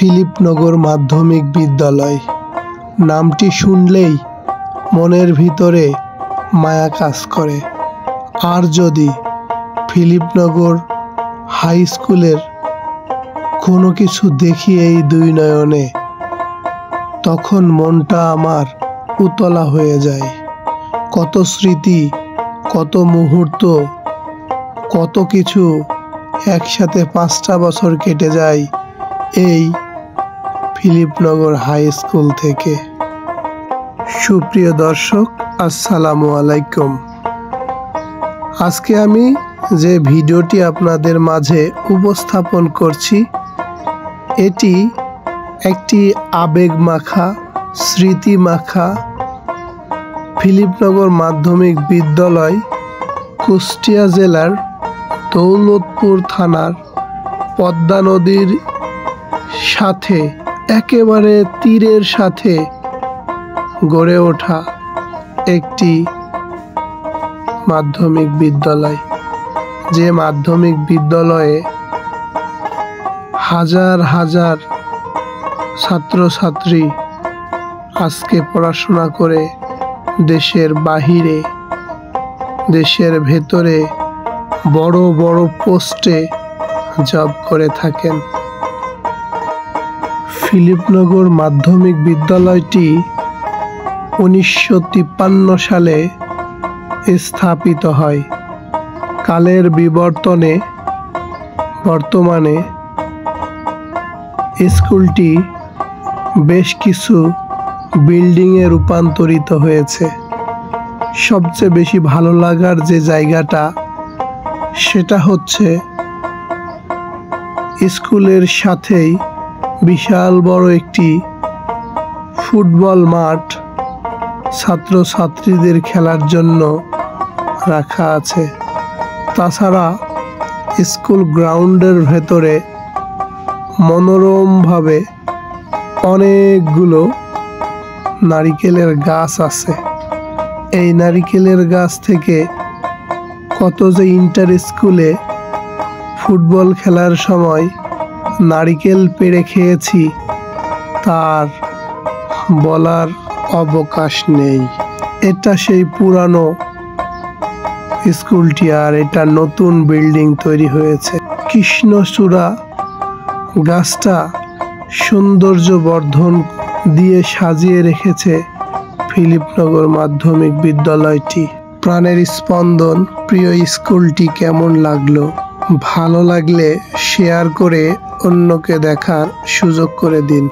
ফিলিপনগর মাধ্যমিক বিদ্যালয় নামটি শুনলেই মনের ভিতরে মায়া কাজ করে। আর যদি ফিলিপনগর হাই স্কুলের কোনো কিছু দেখি এই দুই নয়নে, তখন মনটা আমার উতলা হয়ে যায়। কত স্মৃতি, কত মুহূর্ত, কত কিছু একসাথে 5টা বছর কেটে যায় এই ফিলিপনগর হাই স্কুল থেকে। সুপ্রিয় দর্শক, আসসালামু আলাইকুম। আজকে আমি যে ভিডিওটি আপনাদের মাঝে উপস্থাপন করছি, এটি একটি আবেগমাখা, স্মৃতিমাখা ফিলিপনগর মাধ্যমিক বিদ্যালয়, কুষ্টিয়া জেলার দৌলতপুর থানার পদ্মা নদীর সাথে, একেবারে তীরের সাথে গড়ে ওঠা একটি মাধ্যমিক বিদ্যালয়। যে মাধ্যমিক বিদ্যালয়ে হাজার হাজার ছাত্রছাত্রী আজকে পড়াশোনা করে দেশের বাহিরে, দেশের ভেতরে বড় বড় পোস্টে জব করে থাকেন। ফিলিপনগর মাধ্যমিক বিদ্যালয়টি 1953 সালে স্থাপিত হয়। কালের বিবর্তনে বর্তমানে স্কুলটি বেশ কিছু বিল্ডিংয়ে রূপান্তরিত হয়েছে। সবচেয়ে বেশি ভালো লাগার যে জায়গাটা, সেটা হচ্ছে স্কুলের সাথেই বিশাল বড় একটি ফুটবল মাঠ ছাত্রছাত্রীদের খেলার জন্য রাখা আছে। তাছাড়া স্কুল গ্রাউন্ডের ভেতরে মনোরমভাবে অনেকগুলো নারিকেলের গাছ আছে। এই নারিকেলের গাছ থেকে কত যে ইন্টার স্কুলে ফুটবল খেলার সময় নারিকেল পেড়ে খেয়েছি, তার বলার অবকাশ নেই। এটা সেই পুরানো স্কুলটি, আর এটা নতুন বিল্ডিং তৈরি হয়েছে। কৃষ্ণচূড়া গাছটা সৌন্দর্য বর্ধন দিয়ে সাজিয়ে রেখেছে ফিলিপনগর মাধ্যমিক বিদ্যালয়টি। প্রাণের স্পন্দন, প্রিয় স্কুলটি কেমন লাগলো? ভালো লাগলে শেয়ার করে অন্যকে দেখার সুযোগ করে দিন।